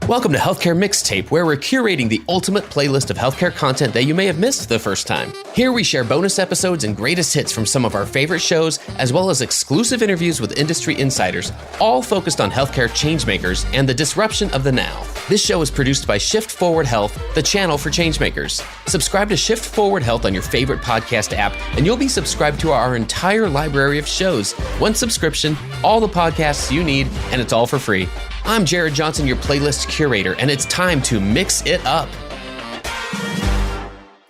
Welcome to Healthcare Mixtape, where we're curating the ultimate playlist of healthcare content that you may have missed the first time. Here we share bonus episodes and greatest hits from some of our favorite shows, as well as exclusive interviews with industry insiders, all focused on healthcare changemakers and the disruption of the now. This show is produced by Shift Forward Health, the channel for changemakers. Subscribe to Shift Forward Health on your favorite podcast app, and you'll be subscribed to our entire library of shows. One subscription, all the podcasts you need, and it's all for free. I'm Jared Johnson, your playlist curator, and it's time to mix it up.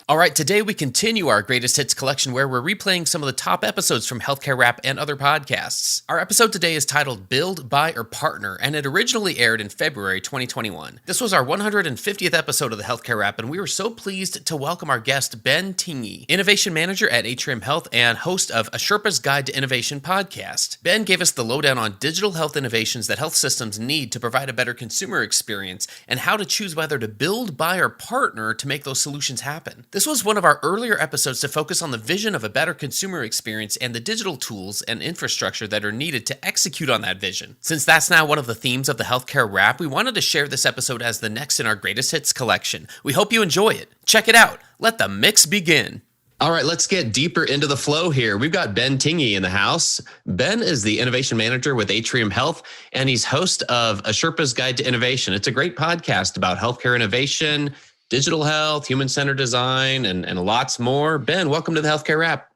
All right, today we continue our greatest hits collection where we're replaying some of the top episodes from Healthcare Rap and other podcasts. Our episode today is titled Build, Buy, or Partner, and it originally aired in February 2021. This was our 150th episode of the Healthcare Rap, and we were so pleased to welcome our guest, Ben Tingey, Innovation Manager at Atrium Health and host of A Sherpa's Guide to Innovation podcast. Ben gave us the lowdown on digital health innovations that health systems need to provide a better consumer experience and how to choose whether to build, buy, or partner to make those solutions happen. This was one of our earlier episodes to focus on the vision of a better consumer experience and the digital tools and infrastructure that are needed to execute on that vision. Since that's now one of the themes of the Healthcare Rap, we wanted to share this episode as the next in our greatest hits collection. We hope you enjoy it. Check it out. Let the mix begin. All right, let's get deeper into the flow here. We've got Ben Tingey in the house. Ben is the Innovation Manager with Atrium Health, and he's host of A Sherpa's Guide to Innovation. It's a great podcast about healthcare innovation, digital health, human-centered design, and lots more. Ben, welcome to the Healthcare Rap.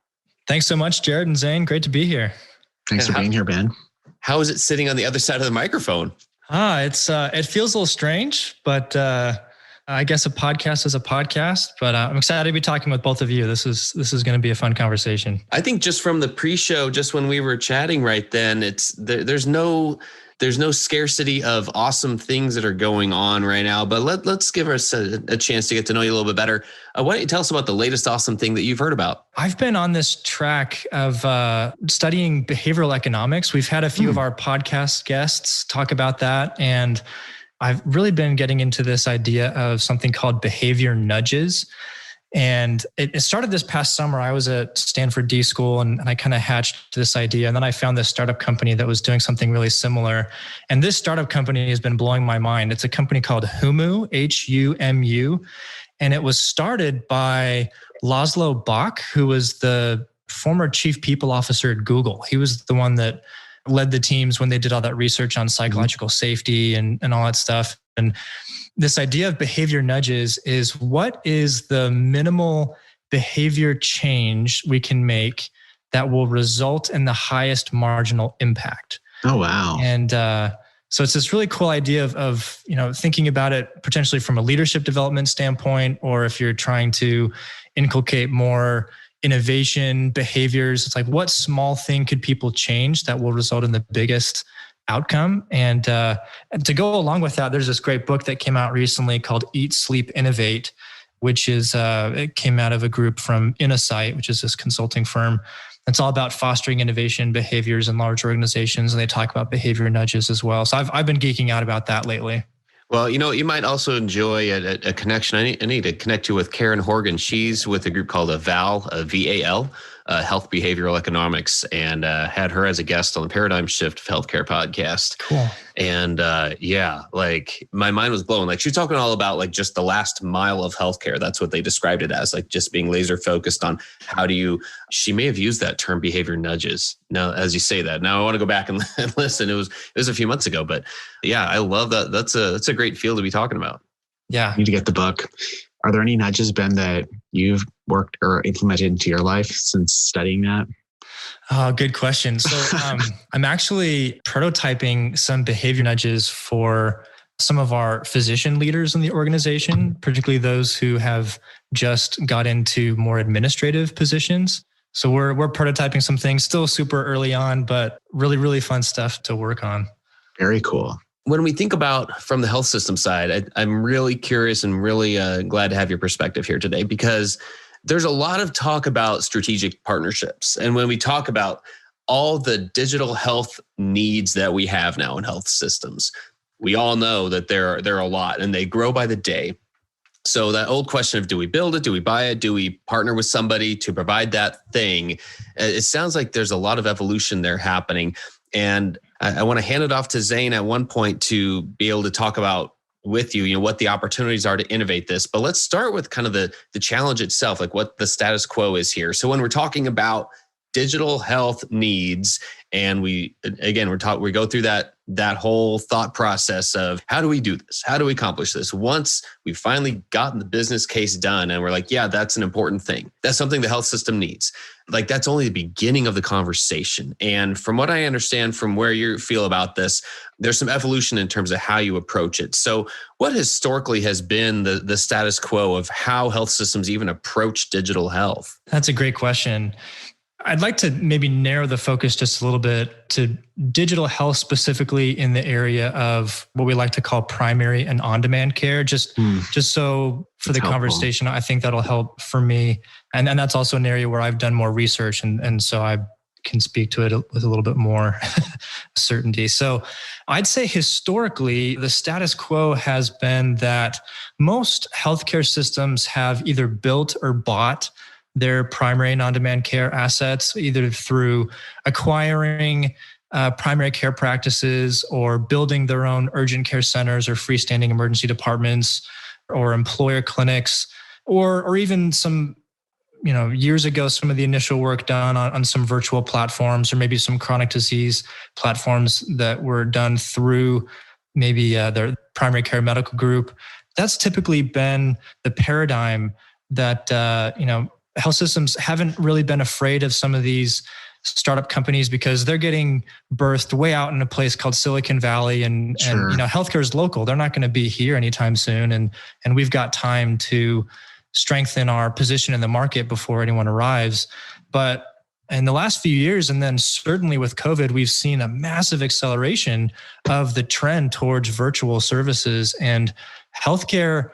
Thanks so much, Jared and Zane. Great to be here. Thanks for being here, Ben. How is it sitting on the other side of the microphone? It feels a little strange, but I guess a podcast is a podcast. But I'm excited to be talking with both of you. This is going to be a fun conversation. I think just from the pre-show, just when we were chatting right then, there's no scarcity of awesome things that are going on right now, but let's give us a chance to get to know you a little bit better. Why don't you tell us about the latest awesome thing that you've heard about? I've been on this track of studying behavioral economics. We've had a few of our podcast guests talk about that, and I've really been getting into this idea of something called behavior nudges. And it started this past summer. I was at Stanford D School and I kind of hatched this idea. And then I found this startup company that was doing something really similar. And this startup company has been blowing my mind. It's a company called Humu, Humu. And it was started by Laszlo Bock, who was the former chief people officer at Google. He was the one that led the teams when they did all that research on psychological safety and all that stuff. And this idea of behavior nudges is what is the minimal behavior change we can make that will result in the highest marginal impact. Oh, wow. And so it's this really cool idea of thinking about it potentially from a leadership development standpoint, or if you're trying to inculcate more innovation behaviors, it's like what small thing could people change that will result in the biggest outcome. And to go along with that, there's this great book that came out recently called Eat, Sleep, Innovate, which is it came out of a group from Innosight, which is this consulting firm. It's all about fostering innovation behaviors in large organizations, and they talk about behavior nudges as well. So I've been geeking out about that lately. Well, you might also enjoy a connection. I need to connect you with Karen Horgan. She's with a group called VAL, VAL, Health Behavioral Economics, and had her as a guest on the Paradigm Shift Healthcare podcast. Cool. And like my mind was blown. Like she was talking all about like just the last mile of healthcare. That's what they described it as, like just being laser focused on she may have used that term behavior nudges. Now, as you say that, now I want to go back and listen. It was a few months ago, but yeah, I love that. That's a great field to be talking about. Yeah. You need to get the book. Are there any nudges, Ben, that you've worked or implemented into your life since studying that? Oh, good question. So I'm actually prototyping some behavior nudges for some of our physician leaders in the organization, particularly those who have just got into more administrative positions. So we're prototyping some things, still super early on, but really, really fun stuff to work on. Very cool. When we think about from the health system side, I'm really curious and really glad to have your perspective here today, because there's a lot of talk about strategic partnerships. And when we talk about all the digital health needs that we have now in health systems, we all know that there are a lot and they grow by the day. So that old question of do we build it, do we buy it, do we partner with somebody to provide that thing? It sounds like there's a lot of evolution there happening. And I want to hand it off to Zane at one point to be able to talk about with you, what the opportunities are to innovate this. But let's start with kind of the challenge itself, like what the status quo is here. So when we're talking about digital health needs, and we go through that whole thought process of how do we do this? How do we accomplish this? Once we've finally gotten the business case done and we're like, yeah, that's an important thing. That's something the health system needs. Like that's only the beginning of the conversation. And from what I understand from where you feel about this, there's some evolution in terms of how you approach it. So what historically has been the status quo of how health systems even approach digital health? That's a great question. I'd like to maybe narrow the focus just a little bit to digital health, specifically in the area of what we like to call primary and on-demand care. Just so for the conversation, I think that'll help for me. And that's also an area where I've done more research. And so I can speak to it with a little bit more certainty. So I'd say historically, the status quo has been that most healthcare systems have either built or bought their primary and on-demand care assets, either through acquiring primary care practices or building their own urgent care centers or freestanding emergency departments or employer clinics, or even some, years ago, some of the initial work done on some virtual platforms or maybe some chronic disease platforms that were done through maybe their primary care medical group. That's typically been the paradigm that, health systems haven't really been afraid of some of these startup companies because they're getting birthed way out in a place called Silicon Valley, and healthcare is local. They're not going to be here anytime soon, and we've got time to strengthen our position in the market before anyone arrives. But in the last few years, and then certainly with COVID, we've seen a massive acceleration of the trend towards virtual services, and healthcare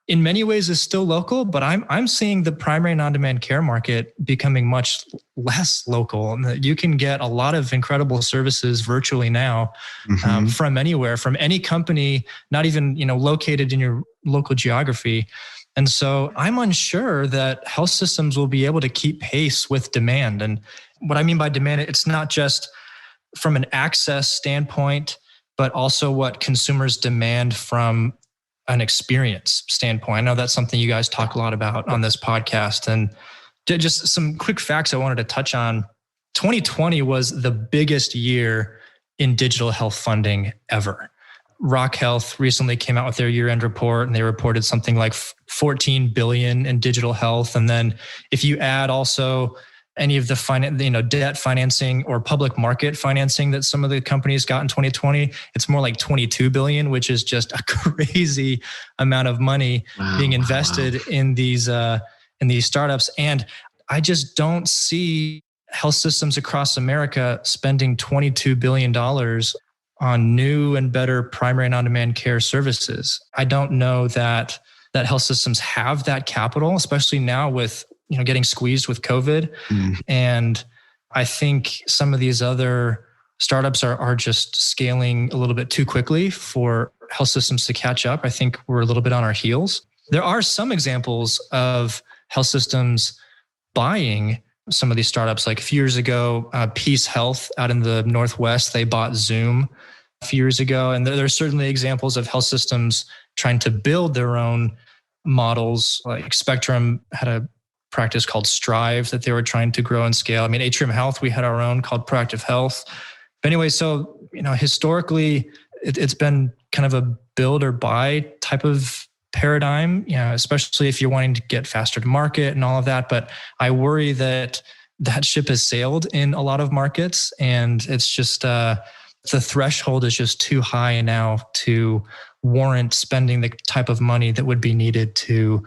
in many ways is still local, but I'm seeing the primary and on-demand care market becoming much less local. You can get a lot of incredible services virtually now, from anywhere, from any company, not even located in your local geography. And so I'm unsure that health systems will be able to keep pace with demand. And what I mean by demand, it's not just from an access standpoint, but also what consumers demand from an experience standpoint. I know that's something you guys talk a lot about on this podcast. And just some quick facts I wanted to touch on. 2020 was the biggest year in digital health funding ever. Rock Health recently came out with their year-end report, and they reported something like $14 billion in digital health. And then if you add also any of the debt financing or public market financing that some of the companies got in 2020, it's more like 22 billion, which is just a crazy amount of money being invested in these startups. And I just don't see health systems across America spending $22 billion on new and better primary and on-demand care services. I don't know that health systems have that capital, especially now with getting squeezed with COVID. And I think some of these other startups are just scaling a little bit too quickly for health systems to catch up. I think we're a little bit on our heels. There are some examples of health systems buying some of these startups. Like a few years ago, Peace Health out in the Northwest, they bought Zoom a few years ago. And there are certainly examples of health systems trying to build their own models. Like Spectrum had a practice called Strive that they were trying to grow and scale. I mean, Atrium Health, we had our own called Proactive Health. But anyway, so, historically, it's been kind of a build or buy type of paradigm, especially if you're wanting to get faster to market and all of that. But I worry that ship has sailed in a lot of markets, and it's just the threshold is just too high now to warrant spending the type of money that would be needed to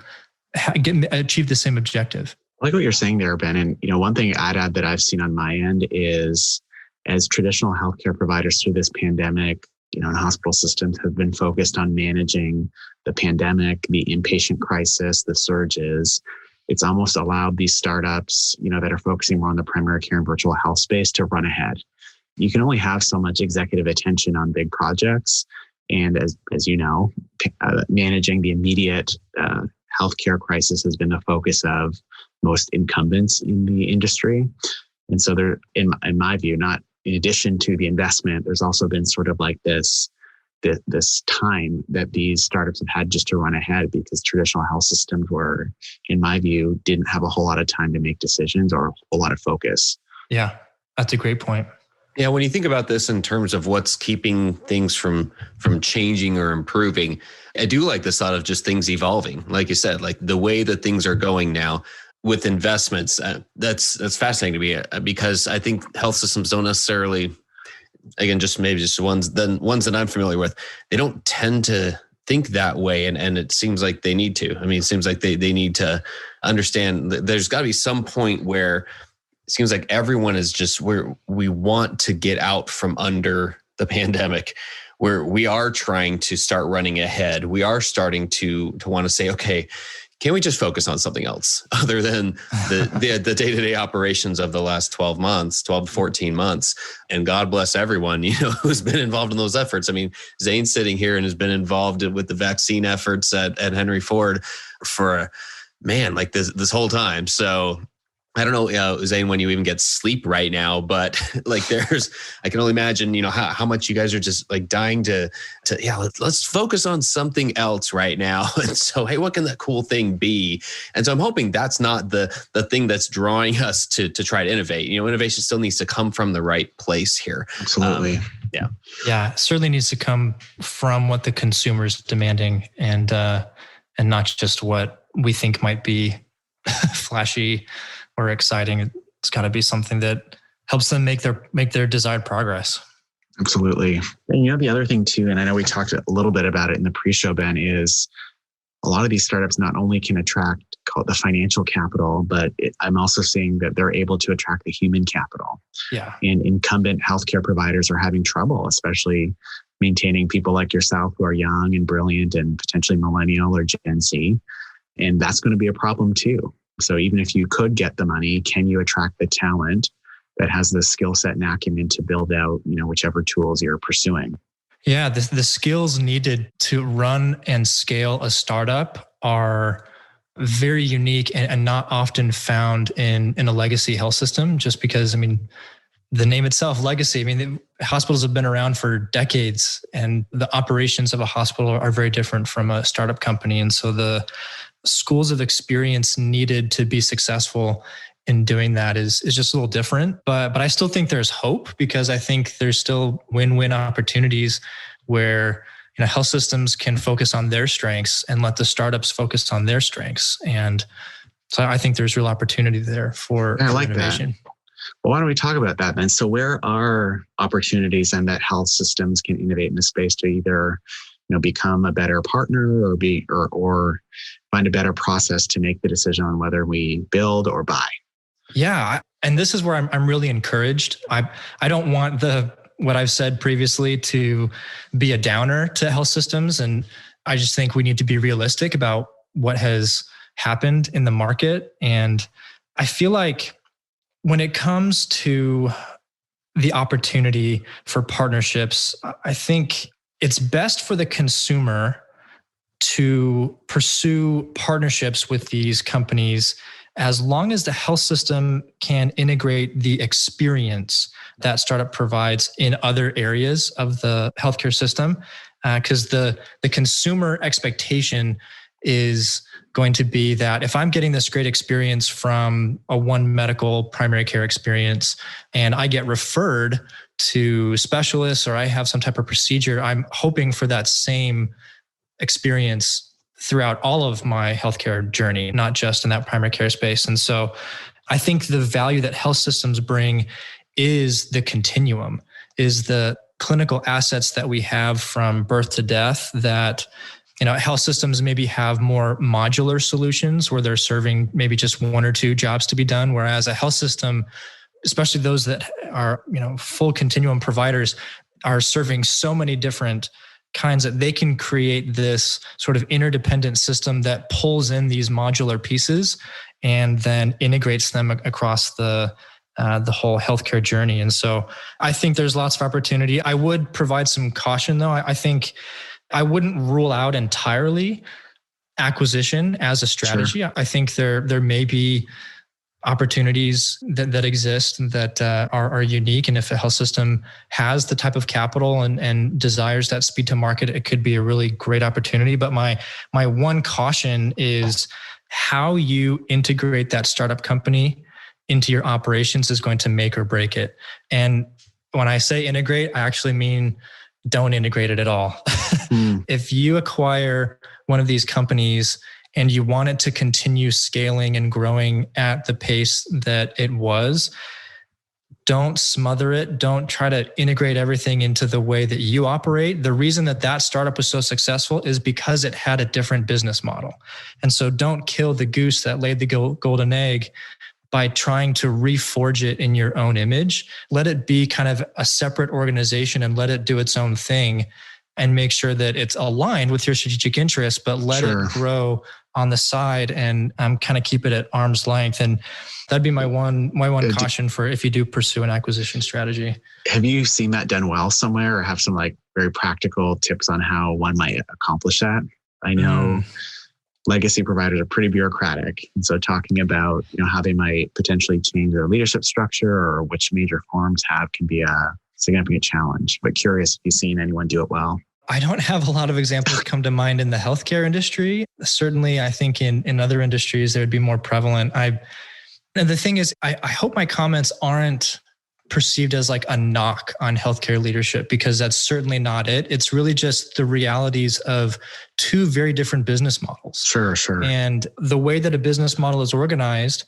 achieve the same objective. I like what you're saying there, Ben. And, one thing I'd add that I've seen on my end is as traditional healthcare providers through this pandemic, and hospital systems have been focused on managing the pandemic, the inpatient crisis, the surges. It's almost allowed these startups, that are focusing more on the primary care and virtual health space to run ahead. You can only have so much executive attention on big projects. And as you know, managing the immediate healthcare crisis has been the focus of most incumbents in the industry. And so there, in my view, not in addition to the investment, there's also been sort of like this this time that these startups have had just to run ahead, because traditional health systems were, in my view, didn't have a whole lot of time to make decisions or a lot of focus. Yeah, that's a great point. Yeah, when you think about this in terms of what's keeping things from changing or improving, I do like this thought of just things evolving. Like you said, like the way that things are going now with investments, that's fascinating to me, because I think health systems don't necessarily, again, just ones that I'm familiar with, they don't tend to think that way. And it seems like they need to. I mean, it seems like they need to understand that there's got to be some point where it seems like everyone is just where we want to get out from under the pandemic, where we are trying to start running ahead. We are starting to want to say, okay, can we just focus on something else other than the day-to-day operations of the last 12 to 14 months? And God bless everyone, who's been involved in those efforts. I mean, Zane's sitting here and has been involved with the vaccine efforts at Henry Ford for, like this whole time. So I don't know, Zane, when you even get sleep right now, but like I can only imagine, how much you guys are just like dying to let's focus on something else right now. And so, hey, what can that cool thing be? And so I'm hoping that's not the thing that's drawing us to try to innovate. Innovation still needs to come from the right place here. Absolutely. Yeah, it certainly needs to come from what the consumer's demanding, and not just what we think might be flashy or exciting. It's got to be something that helps them make their desired progress. Absolutely. And the other thing too, and I know we talked a little bit about it in the pre-show, Ben, is a lot of these startups not only can attract, call it the financial capital, but I'm also seeing that they're able to attract the human capital. Yeah. And incumbent healthcare providers are having trouble, especially maintaining people like yourself who are young and brilliant and potentially millennial or Gen Z. And that's going to be a problem too. So even if you could get the money, can you attract the talent that has the skill set and acumen to build out, whichever tools you're pursuing? Yeah, the skills needed to run and scale a startup are very unique and not often found in a legacy health system, just because, the name itself, legacy, the hospitals have been around for decades, and the operations of a hospital are very different from a startup company. And so the schools of experience needed to be successful in doing that is just a little different. But I still think there's hope, because I think there's still win-win opportunities where health systems can focus on their strengths and let the startups focus on their strengths. And so I think there's real opportunity there for innovation. That. Well, why don't we talk about that then? So where are opportunities and that health systems can innovate in this space to either become a better partner or find a better process to make the decision on whether we build or buy? Yeah. And this is where I'm really encouraged. I don't want what I've said previously to be a downer to health systems. And I just think we need to be realistic about what has happened in the market. And I feel like when it comes to the opportunity for partnerships, I think it's best for the consumer to pursue partnerships with these companies as long as the health system can integrate the experience that startup provides in other areas of the healthcare system. Because the consumer expectation is going to be that if I'm getting this great experience from a One Medical primary care experience and I get referred to specialists or I have some type of procedure, I'm hoping for that same experience throughout all of my healthcare journey, not just in that primary care space. And so I think the value that health systems bring is the continuum, is the clinical assets that we have from birth to death that health systems maybe have more modular solutions where they're serving maybe just one or two jobs to be done. Whereas a health system, especially those that are, full continuum providers, are serving so many different kinds that they can create this sort of interdependent system that pulls in these modular pieces and then integrates them across the whole healthcare journey. And so I think there's lots of opportunity. I would provide some caution though. I think I wouldn't rule out entirely acquisition as a strategy. Sure. I think there may be opportunities that exist that are unique. And if a health system has the type of capital and desires that speed to market, it could be a really great opportunity. But my one caution is how you integrate that startup company into your operations is going to make or break it. And when I say integrate, I actually mean don't integrate it at all. If you acquire one of these companies and you want it to continue scaling and growing at the pace that it was, don't smother it. Don't try to integrate everything into the way that you operate. The reason that startup was so successful is because it had a different business model. And so don't kill the goose that laid the golden egg by trying to reforge it in your own image. Let it be kind of a separate organization and let it do its own thing and make sure that it's aligned with your strategic interests, but let it grow on the side and kind of keep it at arm's length. And that'd be my one caution for if you do pursue an acquisition strategy. Have you seen that done well somewhere, or have some like very practical tips on how one might accomplish that? I know legacy providers are pretty bureaucratic. And so talking about, how they might potentially change their leadership structure or which major forms can be a significant challenge. But curious if you've seen anyone do it well. I don't have a lot of examples come to mind in the healthcare industry. Certainly, I think in other industries, they would be more prevalent. And the thing is, I hope my comments aren't perceived as like a knock on healthcare leadership, because that's certainly not it. It's really just the realities of two very different business models. Sure. And the way that a business model is organized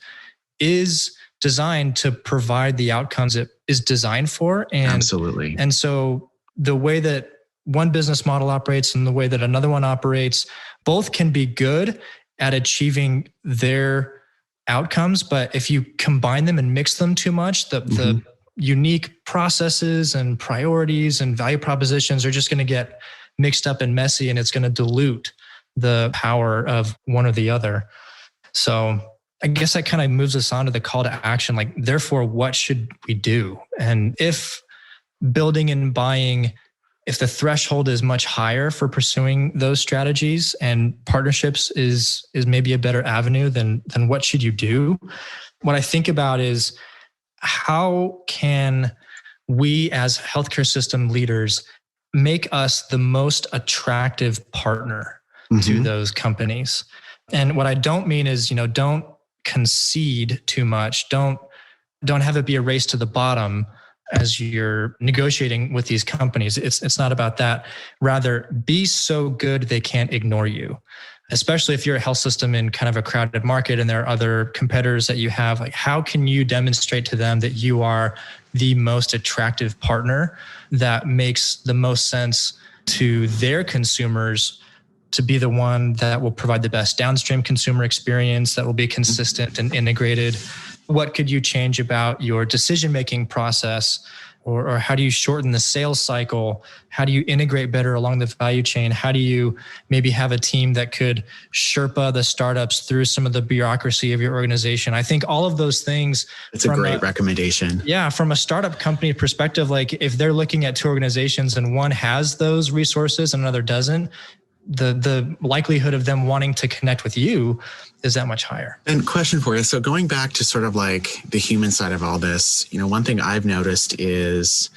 is designed to provide the outcomes it is designed for. And absolutely. And so the way that one business model operates and the way that another one operates, both can be good at achieving their outcomes. But if you combine them and mix them too much, the unique processes and priorities and value propositions are just going to get mixed up and messy, and it's going to dilute the power of one or the other. So I guess that kind of moves us on to the call to action. Like, therefore, what should we do? And if building and buying, if the threshold is much higher for pursuing those strategies and partnerships is maybe a better avenue, then what should you do? What I think about is, how can we as healthcare system leaders make us the most attractive partner to those companies? And what I don't mean is, don't concede too much. Don't have it be a race to the bottom as you're negotiating with these companies. It's not about that. Rather, be so good they can't ignore you. Especially if you're a health system in kind of a crowded market and there are other competitors that you have, like, how can you demonstrate to them that you are the most attractive partner that makes the most sense to their consumers, to be the one that will provide the best downstream consumer experience, that will be consistent and integrated? What could you change about your decision-making process? Or how do you shorten the sales cycle? How do you integrate better along the value chain? How do you maybe have a team that could Sherpa the startups through some of the bureaucracy of your organization? I think all of those things. It's a great recommendation. Yeah. From a startup company perspective, like if they're looking at two organizations and one has those resources and another doesn't, the likelihood of them wanting to connect with you is that much higher. And question for you. So going back to sort of like the human side of all this, one thing I've noticed is,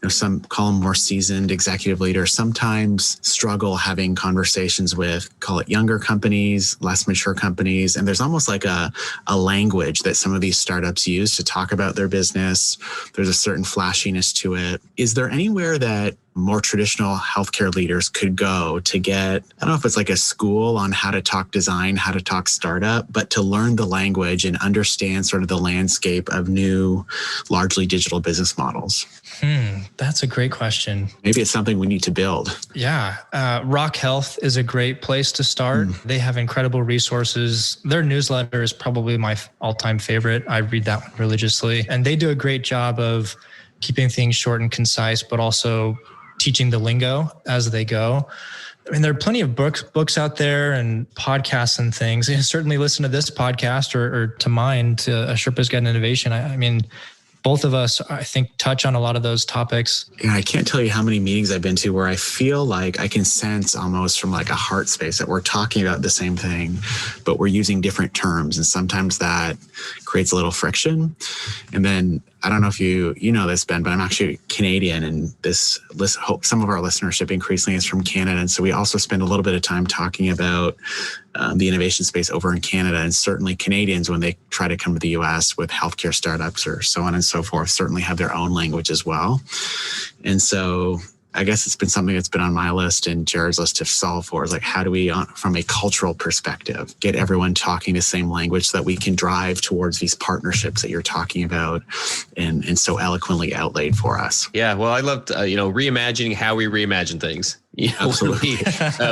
some call them more seasoned executive leaders sometimes struggle having conversations with, call it younger companies, less mature companies. And there's almost like a language that some of these startups use to talk about their business. There's a certain flashiness to it. Is there anywhere that more traditional healthcare leaders could go to get, I don't know if it's like a school on how to talk design, how to talk startup, but to learn the language and understand sort of the landscape of new, largely digital business models? That's a great question. Maybe it's something we need to build. Yeah. Rock Health is a great place to start. They have incredible resources. Their newsletter is probably my all-time favorite. I read that one religiously. And they do a great job of keeping things short and concise, but also teaching the lingo as they go. I mean, there are plenty of books out there and podcasts and things. You certainly listen to this podcast or to mine, to A Sherpa's Guide to Innovation. I mean, both of us, I think, touch on a lot of those topics. Yeah, I can't tell you how many meetings I've been to where I feel like I can sense almost from like a heart space that we're talking about the same thing, but we're using different terms. And sometimes that creates a little friction. And then I don't know if you know this, Ben, but I'm actually Canadian, and some of our listenership increasingly is from Canada. And so we also spend a little bit of time talking about the innovation space over in Canada. And certainly Canadians, when they try to come to the US with healthcare startups or so on and so forth, certainly have their own language as well. And so I guess it's been something that's been on my list and Jared's list to solve for, is like, how do we, from a cultural perspective, get everyone talking the same language so that we can drive towards these partnerships that you're talking about and so eloquently outlaid for us. Yeah, well, I loved, reimagining how we reimagine things. Absolutely.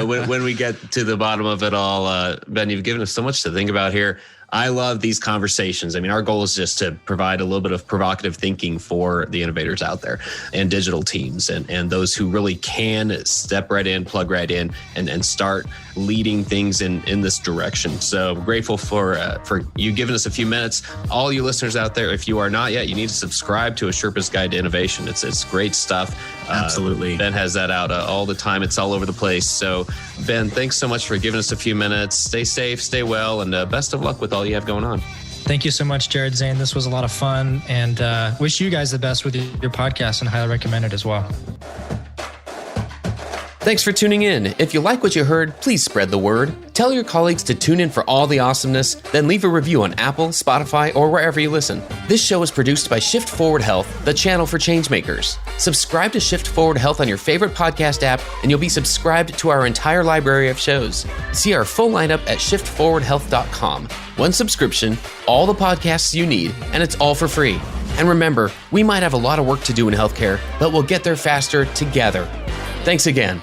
When we get to the bottom of it all, Ben, you've given us so much to think about here. I love these conversations. I mean, our goal is just to provide a little bit of provocative thinking for the innovators out there and digital teams and those who really can step right in, plug right in, and start leading things in this direction. So I'm grateful for you giving us a few minutes. All you listeners out there, if you are not yet, you need to subscribe to A Sherpa's Guide to Innovation. It's great stuff. Absolutely. Ben has that out all the time. It's all over the place. So Ben, thanks so much for giving us a few minutes. Stay safe, stay well, and best of luck with all you have going on. Thank you so much, Jared, Zane. This was a lot of fun, and wish you guys the best with your podcast, and highly recommend it as well. Thanks for tuning in. If you like what you heard, please spread the word. Tell your colleagues to tune in for all the awesomeness, then leave a review on Apple, Spotify, or wherever you listen. This show is produced by Shift Forward Health, the channel for changemakers. Subscribe to Shift Forward Health on your favorite podcast app, and you'll be subscribed to our entire library of shows. See our full lineup at shiftforwardhealth.com. One subscription, all the podcasts you need, and it's all for free. And remember, we might have a lot of work to do in healthcare, but we'll get there faster together. Thanks again.